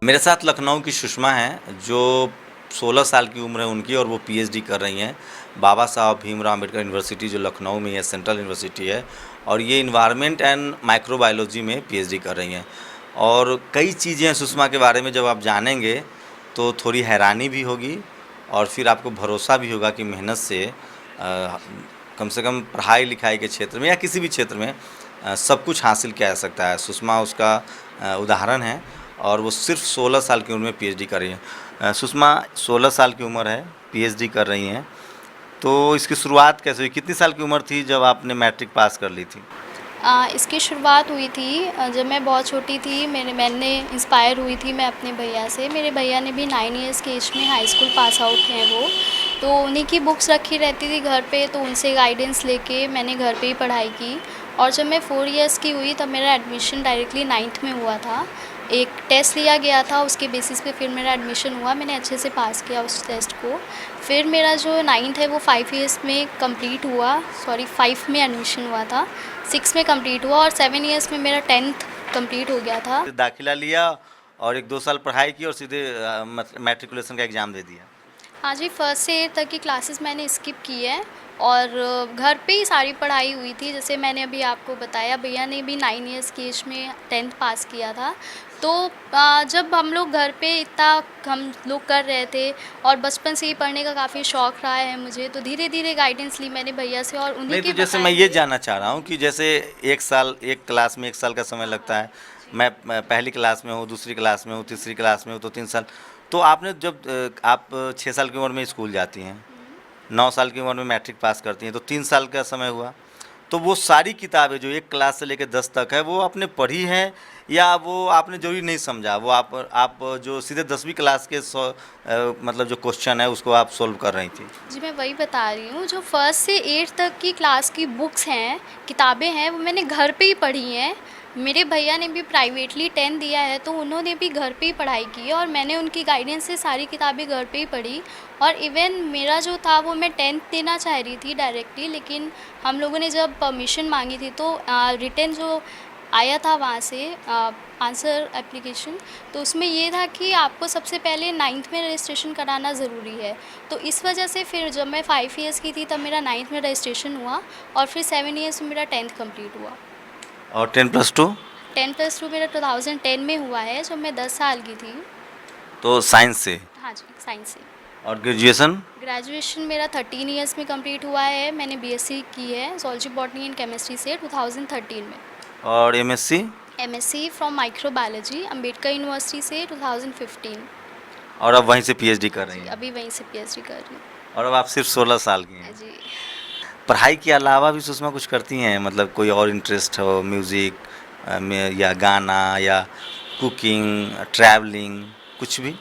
मेरे साथ लखनऊ की सुषमा हैं, जो 16 साल की उम्र है उनकी और वो पीएचडी कर रही हैं बाबा साहब भीमराव अम्बेडकर यूनिवर्सिटी जो लखनऊ में है, सेंट्रल यूनिवर्सिटी है। और ये इन्वायरमेंट एंड माइक्रोबायोलॉजी में पीएचडी कर रही हैं। और कई चीज़ें हैं सुषमा के बारे में, जब आप जानेंगे तो थोड़ी हैरानी भी होगी और फिर आपको भरोसा भी होगा कि मेहनत से कम से कम पढ़ाई लिखाई के क्षेत्र में या किसी भी क्षेत्र में सब कुछ हासिल किया जा सकता है। सुषमा उसका उदाहरण है और वो सिर्फ 16 साल की उम्र में पीएचडी कर रही हैं। सुषमा 16 साल की उम्र है, पीएचडी कर रही हैं, तो इसकी शुरुआत कैसे हुई? कितनी साल की उम्र थी जब आपने मैट्रिक पास कर ली थी? इसकी शुरुआत हुई थी जब मैं बहुत छोटी थी। मैंने इंस्पायर हुई थी मैं अपने भैया से। मेरे भैया ने भी 9 ईयर्स के एज में हाई स्कूल पास आउट हैं वो, तो उन्हीं की बुक्स रखी रहती थी घर पे, तो उनसे गाइडेंस लेके मैंने घर पे ही पढ़ाई की। और जब मैं 4 ईयर्स की हुई तब मेरा एडमिशन डायरेक्टली 9th में हुआ था। एक टेस्ट लिया गया था, उसके बेसिस पे फिर मेरा एडमिशन हुआ। मैंने अच्छे से पास किया उस टेस्ट को। फिर मेरा जो 9th है वो 5 ईयर्स में कंप्लीट हुआ, 5 में एडमिशन हुआ था, 6 में कंप्लीट हुआ और 7 ईयर्स में मेरा 10th कंप्लीट हो गया था। दाखिला लिया और 1-2 साल पढ़ाई की और सीधे मैट्रिकुलेशन का एग्ज़ाम दे दिया। हाँ जी, फर्स्ट से 8th तक की क्लासेस मैंने स्किप की है और घर पे ही सारी पढ़ाई हुई थी। जैसे मैंने अभी आपको बताया, भैया ने भी 9 ईयर्स की एज में 10th पास किया था। तो जब हम लोग घर पे इतना हम लोग कर रहे थे और बचपन से ही पढ़ने का काफ़ी शौक़ रहा है मुझे, तो धीरे धीरे गाइडेंस ली मैंने भैया से और उन्हीं नहीं, के तो जैसे मैं ये जानना चाह रहा हूँ कि जैसे 1 साल, एक क्लास में 1 साल का समय लगता है। मैं पहली क्लास में हूँ, दूसरी क्लास में हूँ, तीसरी क्लास में हूँ, तो 3 साल। तो आपने जब आप 6 साल की उम्र में स्कूल जाती हैं, 9 साल की उम्र में मैट्रिक पास करती हैं, तो 3 साल का समय हुआ। तो वो सारी किताबें जो 1 क्लास से लेकर 10 तक है, वो आपने पढ़ी हैं या वो आपने ज़रूरी नहीं समझा? वो आप जो सीधे 10वीं क्लास के मतलब जो क्वेश्चन है उसको आप सोल्व कर रही थी? जी, मैं वही बता रही हूँ, जो फर्स्ट से 8th तक की क्लास की बुक्स हैं, किताबें हैं, वो मैंने घर पे ही पढ़ी हैं। मेरे भैया ने भी प्राइवेटली 10 दिया है, तो उन्होंने भी घर पे ही पढ़ाई की है और मैंने उनकी गाइडेंस से सारी किताबें घर पे ही पढ़ी। और इवन मेरा जो था वो मैं 10th देना चाह रही थी डायरेक्टली, लेकिन हम लोगों ने जब परमिशन मांगी थी तो रिटन जो आया था वहाँ से आंसर एप्लीकेशन, तो उसमें ये था कि आपको सबसे पहले 9th में रजिस्ट्रेशन कराना ज़रूरी है। तो इस वजह से फिर जब मैं 5 ईयर्स की थी तब मेरा 9th में रजिस्ट्रेशन हुआ और फिर 7 ईयर्स में मेरा 10th कंप्लीट हुआ। और 10+2? 10+2 मेरा 2010 में हुआ है, जब मैं 10 साल की थी। तो साइंस से? हाँ जी, साइंस से। और ग्रेजुएशन? ग्रेजुएशन मेरा 13 ईयर्स में कंप्लीट हुआ है। मैंने बीएससी की है ज़ूलॉजी बॉटनी एंड केमिस्ट्री से 2013 में। और MSc? MSc from microbiology Ambedkar university से 2015। और अब वहीं से पीएचडी कर रही हैं? अभी वहीं से पीएचडी कर रही हूँ। और अब आप सिर्फ 16 साल की हैं? जी। पढ़ाई के अलावा भी सुषमा कुछ करती हैं? मतलब कोई और इंटरेस्ट हो, म्यूज़िक में, या गाना, या कुकिंग, ट्रैवलिंग, कुछ भी?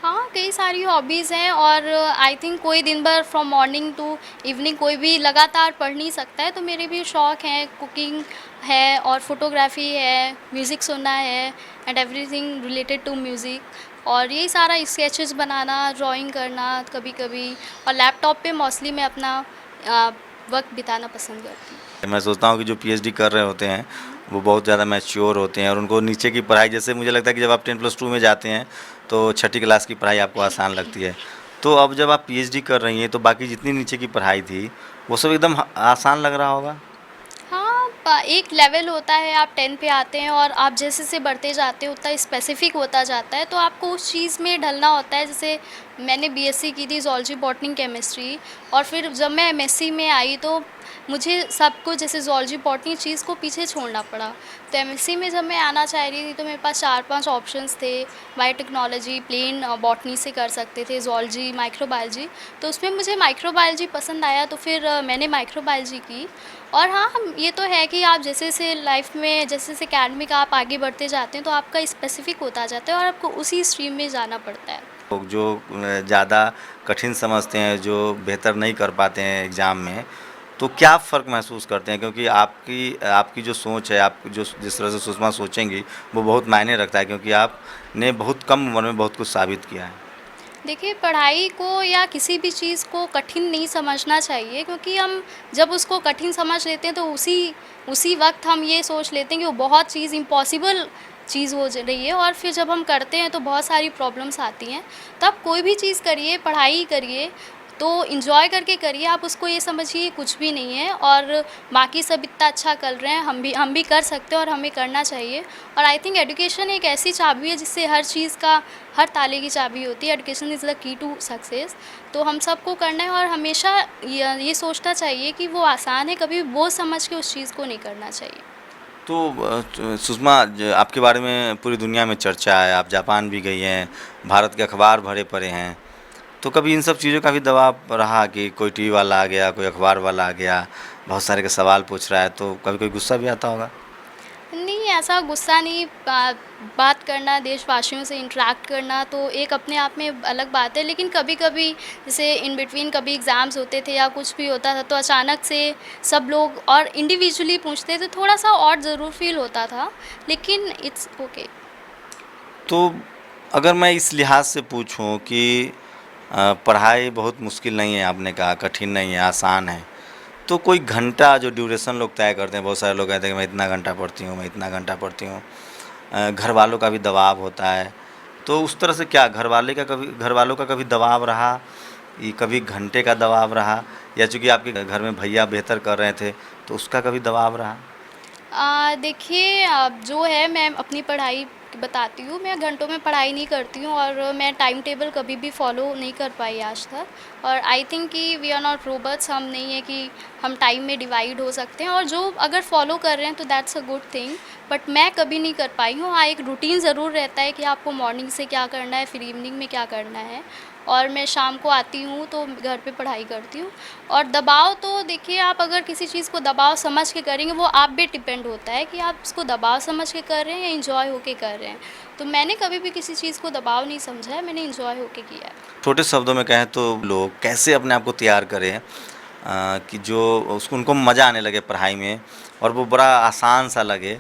हाँ, कई सारी हॉबीज़ हैं और आई थिंक कोई दिन भर फ्रॉम मॉर्निंग टू इवनिंग कोई भी लगातार पढ़ नहीं सकता है, तो मेरे भी शौक़ हैं, कुकिंग है और फोटोग्राफी है, म्यूज़िक सुनना है and everything related to music. और यही सारा स्केचेस बनाना, ड्राइंग करना कभी-कभी, और लैपटॉप पे मोस्टली मैं अपना वक्त बिताना पसंद करती हूँ। मैं सोचता हूँ कि जो पीएचडी कर रहे होते हैं वो बहुत ज़्यादा मैच्योर होते हैं और उनको नीचे की पढ़ाई, जैसे मुझे लगता है कि जब आप 10+2 में जाते हैं तो 6ठी क्लास की पढ़ाई आपको आसान लगती है। तो अब जब आप पीएचडी कर रही हैं तो बाकी जितनी नीचे की पढ़ाई थी वो सब एकदम आसान लग रहा होगा? हाँ, एक लेवल होता है, आप 10 पे आते हैं और आप जैसे बढ़ते जाते हैं उतना स्पेसिफिक होता जाता है, तो आपको उस चीज़ में ढलना होता है। जैसे मैंने बीएससी की थी ज़ूलॉजी बॉटनी केमिस्ट्री, और फिर जब मैं एमएससी में आई तो मुझे सब कुछ जैसे ज़ूलॉजी बॉटनी चीज़ को पीछे छोड़ना पड़ा। तो एमएससी में जब मैं आना चाह रही थी तो मेरे पास 4-5 ऑप्शंस थे। बायोटेक्नोलॉजी, प्लेन बॉटनी से कर सकते थे, ज़ूलॉजी, माइक्रोबायोलॉजी, तो उसमें मुझे माइक्रोबायोलॉजी पसंद आया, तो फिर मैंने माइक्रोबायोलॉजी की। और हाँ, ये तो है कि आप जैसे लाइफ में जैसे एकेडमिक आप आगे बढ़ते जाते हैं तो आपका स्पेसिफिक होता जाता है और आपको उसी स्ट्रीम में जाना पड़ता है। लोग जो ज़्यादा कठिन समझते हैं, जो बेहतर नहीं कर पाते हैं एग्ज़ाम में, तो क्या फ़र्क महसूस करते हैं? क्योंकि आपकी जो सोच है, आप जो जिस तरह से सुषमा सोचेंगी वो बहुत मायने रखता है, क्योंकि आपने बहुत कम उम्र में बहुत कुछ साबित किया है। देखिए, पढ़ाई को या किसी भी चीज़ को कठिन नहीं समझना चाहिए, क्योंकि हम जब उसको कठिन समझ लेते हैं तो उसी वक्त हम ये सोच लेते हैं कि वो बहुत चीज़ इम्पॉसिबल चीज़ हो रही है, और फिर जब हम करते हैं तो बहुत सारी प्रॉब्लम्स आती हैं। तब कोई भी चीज़ करिए, पढ़ाई करिए तो एंजॉय करके करिए, आप उसको ये समझिए कुछ भी नहीं है, और बाकी सब इतना अच्छा कर रहे हैं, हम भी कर सकते हैं और हमें करना चाहिए। और आई थिंक एजुकेशन एक ऐसी चाबी है जिससे हर चीज़ का, हर ताले की चाबी होती है। Education is the key to success. तो हम सबको करना है, और हमेशा ये सोचना चाहिए कि वो आसान है, कभी बोझ समझ के उस चीज़ को नहीं करना चाहिए। तो सुषमा, आपके बारे में पूरी दुनिया में चर्चा है, आप जापान भी गई हैं, भारत के अखबार भरे पड़े हैं, तो कभी इन सब चीज़ों का भी दबाव रहा कि कोई टीवी वाला आ गया, कोई अखबार वाला आ गया, बहुत सारे के सवाल पूछ रहा है, तो कभी कोई गुस्सा भी आता होगा? नहीं, ऐसा गुस्सा नहीं, बात करना, देशवासियों से इंटरेक्ट करना तो एक अपने आप में अलग बात है। लेकिन कभी-कभी जैसे इन बिटवीन कभी एग्ज़ाम्स होते थे या कुछ भी होता था, तो अचानक से सब लोग और इंडिविजुअली पूछते थे, थोड़ा-सा ऑड ज़रूर फ़ील होता था, लेकिन इट्स ओके। तो अगर मैं इस लिहाज से पूछूं कि पढ़ाई बहुत मुश्किल नहीं है, आपने कहा कठिन नहीं है, आसान है, तो कोई घंटा जो ड्यूरेशन लोग तय करते हैं, बहुत सारे लोग कहते हैं कि मैं इतना घंटा पढ़ती हूँ, मैं इतना घंटा पढ़ती हूँ, घर वालों का भी दबाव होता है, तो उस तरह से क्या घर वालों का कभी दबाव रहा, ये कभी घंटे का दबाव रहा, या चूँकि आपके घर में भैया बेहतर कर रहे थे तो उसका कभी दबाव रहा? देखिए, जो है मैं अपनी पढ़ाई बताती हूँ, मैं घंटों में पढ़ाई नहीं करती हूँ, और मैं टाइम टेबल कभी भी फॉलो नहीं कर पाई आज तक। और आई थिंक कि वी आर नॉट रोबोट्स, हम नहीं है कि हम टाइम में डिवाइड हो सकते हैं, और जो अगर फॉलो कर रहे हैं तो that's a good thing, but मैं कभी नहीं कर पाई हूँ। हाँ, एक रूटीन ज़रूर रहता है कि आपको मॉर्निंग से क्या करना है, फिर इवनिंग में क्या करना है, और मैं शाम को आती हूँ तो घर पे पढ़ाई करती हूँ। और दबाव तो देखिए, आप अगर किसी चीज़ को दबाव समझ के करेंगे, वो आप पे डिपेंड होता है कि आप उसको दबाव समझ के कर रहे हैं या एंजॉय होके कर रहे हैं। तो मैंने कभी भी किसी चीज़ को दबाव नहीं समझा है, मैंने एंजॉय होके किया है। छोटे शब्दों में कहें तो लोग कैसे अपने आप को तैयार करें कि जो उनको मज़ा आने लगे पढ़ाई में और वो बड़ा आसान सा लगे?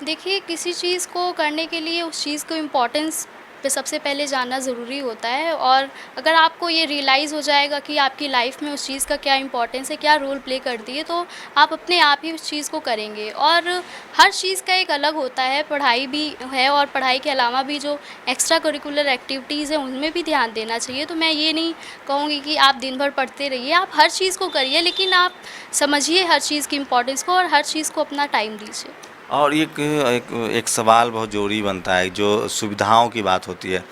देखिए, किसी चीज़ को करने के लिए उस चीज़ को इम्पोर्टेंस पे सबसे पहले जानना ज़रूरी होता है, और अगर आपको ये रियलाइज़ हो जाएगा कि आपकी लाइफ में उस चीज़ का क्या इम्पोर्टेंस है, क्या रोल प्ले करती है, तो आप अपने आप ही उस चीज़ को करेंगे। और हर चीज़ का एक अलग होता है, पढ़ाई भी है और पढ़ाई के अलावा भी जो एक्स्ट्रा करिकुलर एक्टिविटीज़ हैं उनमें भी ध्यान देना चाहिए। तो मैं ये नहीं कहूँगी कि आप दिन भर पढ़ते रहिए, आप हर चीज़ को करिए, लेकिन आप समझिए हर चीज़ की इम्पोर्टेंस को, और हर चीज़ को अपना टाइम दीजिए। और एक सवाल बहुत ज़रूरी बनता है, जो सुविधाओं की बात होती है।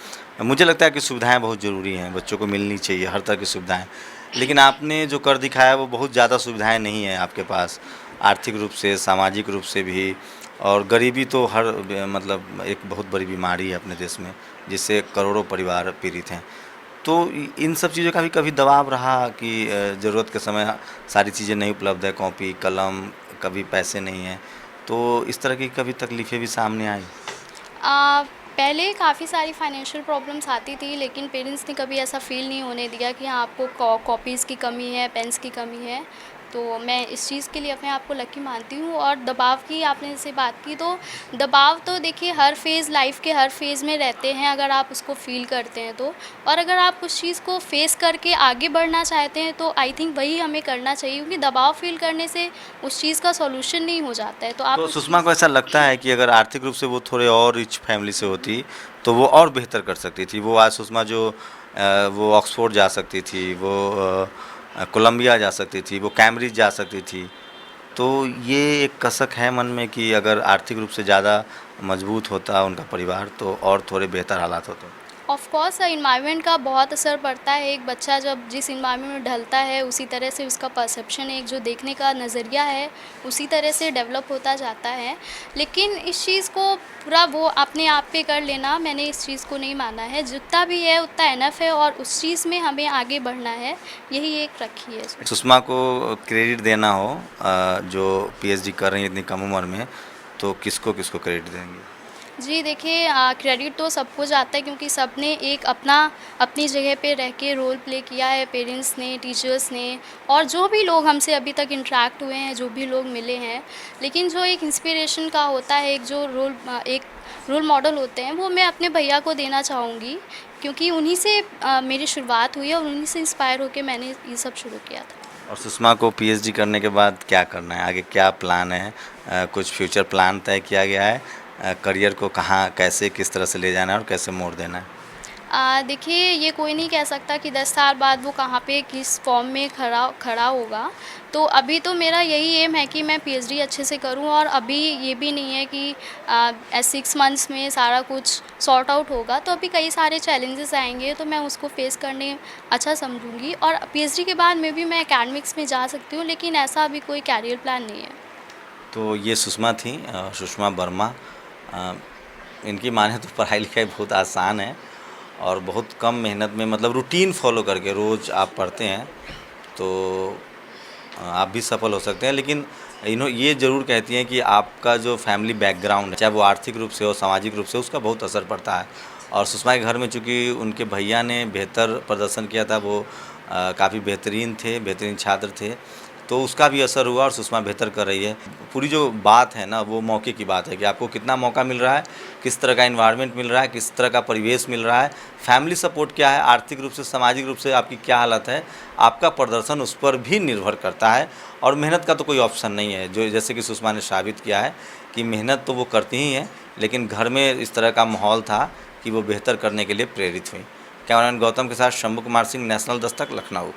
मुझे लगता है कि सुविधाएं बहुत ज़रूरी हैं, बच्चों को मिलनी चाहिए हर तरह की सुविधाएं, लेकिन आपने जो कर दिखाया वो बहुत ज़्यादा सुविधाएं नहीं हैं आपके पास, आर्थिक रूप से, सामाजिक रूप से भी। और गरीबी तो मतलब एक बहुत बड़ी बीमारी है अपने देश में, जिससे करोड़ों परिवार पीड़ित हैं। तो इन सब चीज़ों का भी कभी दबाव रहा कि ज़रूरत के समय सारी चीज़ें नहीं उपलब्ध है, कॉपी कलम, कभी पैसे नहीं हैं, तो इस तरह की कभी तकलीफ़ें भी सामने आई? पहले काफ़ी सारी फाइनेंशियल प्रॉब्लम्स आती थी, लेकिन पेरेंट्स ने कभी ऐसा फ़ील नहीं होने दिया कि हाँ, आपको कॉपीज़ की कमी है, पेन्स की कमी है। तो मैं इस चीज़ के लिए अपने आप को लकी मानती हूँ। और दबाव की आपने जैसे बात की, तो दबाव तो देखिए हर फ़ेज़, लाइफ़ के हर फ़ेज़ में रहते हैं, अगर आप उसको फ़ील करते हैं तो। और अगर आप उस चीज़ को फ़ेस करके आगे बढ़ना चाहते हैं तो आई थिंक वही हमें करना चाहिए, क्योंकि दबाव फ़ील करने से उस चीज़ का सॉल्यूशन नहीं हो जाता है। तो आप तो उस सुषमा चीज़ को ऐसा लगता है कि अगर आर्थिक रूप से वो थोड़े और रिच फैमिली से होती, तो वो और बेहतर कर सकती थी? वो आज सुषमा जो वो ऑक्सफोर्ड जा सकती थी, वो कोलंबिया जा सकती थी, वो कैम्ब्रिज जा सकती थी। तो ये एक कसक है मन में कि अगर आर्थिक रूप से ज़्यादा मजबूत होता उनका परिवार तो और थोड़े बेहतर हालात होते। ऑफ कोर्स इन्वायरमेंट का बहुत असर पड़ता है। एक बच्चा जब जिस इन्वायरमेंट में ढलता है, उसी तरह से उसका परसेप्शन, एक जो देखने का नज़रिया है, उसी तरह से डेवलप होता जाता है। लेकिन इस चीज़ को पूरा वो अपने आप पे कर लेना, मैंने इस चीज़ को नहीं माना है। जितना भी है उतना इनफ है, और उस चीज़ में हमें आगे बढ़ना है, यही एक रखी है। सुषमा को क्रेडिट देना हो जो पीएचडी कर रही हैं इतनी कम उम्र में, तो किसको किसको क्रेडिट देंगे? जी देखिए, क्रेडिट तो सबको जाता है, क्योंकि सबने एक अपनी जगह पे रह के रोल प्ले किया है, पेरेंट्स ने, टीचर्स ने, और जो भी लोग हमसे अभी तक इंटरेक्ट हुए हैं, जो भी लोग मिले हैं। लेकिन जो एक इंस्पिरेशन का होता है, एक रोल मॉडल होते हैं, वो मैं अपने भैया को देना चाहूँगी, क्योंकि उन्हीं से मेरी शुरुआत हुई है, और उन्हीं से इंस्पायर होकर मैंने ये सब शुरू किया था। और सुषमा को पीएचडी करने के बाद क्या करना है, आगे क्या प्लान है? कुछ फ्यूचर प्लान तय किया गया है करियर को कहाँ कैसे किस तरह से ले जाना है और कैसे मोड़ देना है? देखिए, ये कोई नहीं कह सकता कि 10 साल बाद वो कहाँ पे किस फॉर्म में खड़ा खड़ा होगा। तो अभी तो मेरा यही एम है कि मैं पीएचडी अच्छे से करूँ, और अभी ये भी नहीं है कि 6 मंथ्स में सारा कुछ सॉर्ट आउट होगा। तो अभी कई सारे चैलेंजेस आएँगे, तो मैं उसको फेस करने अच्छा समझूँगी, और पीएचडी के बाद में भी मैं एकेडमिक्स में जा सकती हूँ, लेकिन ऐसा अभी कोई करियर प्लान नहीं है। तो ये सुषमा थी, सुषमा वर्मा। अ, इनकी माने तो पढ़ाई लिखाई बहुत आसान है और बहुत कम मेहनत में, मतलब रूटीन फॉलो करके रोज़ आप पढ़ते हैं तो आप भी सफल हो सकते हैं। लेकिन ये ज़रूर कहती हैं कि आपका जो फैमिली बैकग्राउंड है, चाहे वो आर्थिक रूप से हो, सामाजिक रूप से, उसका बहुत असर पड़ता है। और सुषमा के घर में चूँकि उनके भैया ने बेहतर प्रदर्शन किया था, वो काफ़ी बेहतरीन थे, बेहतरीन छात्र थे, तो उसका भी असर हुआ और सुषमा बेहतर कर रही है। पूरी जो बात है ना, वो मौके की बात है कि आपको कितना मौका मिल रहा है, किस तरह का एनवायरनमेंट मिल रहा है, किस तरह का परिवेश मिल रहा है, फैमिली सपोर्ट क्या है, आर्थिक रूप से, सामाजिक रूप से आपकी क्या हालत है, आपका प्रदर्शन उस पर भी निर्भर करता है। और मेहनत का तो कोई ऑप्शन नहीं है, जो जैसे कि सुषमा ने साबित किया है कि मेहनत तो वो करती ही हैं, लेकिन घर में इस तरह का माहौल था कि वो बेहतर करने के लिए प्रेरित हुई। कैमरामैन गौतम के साथ शंभू कुमार सिंह, नेशनल दस्तक, लखनऊ।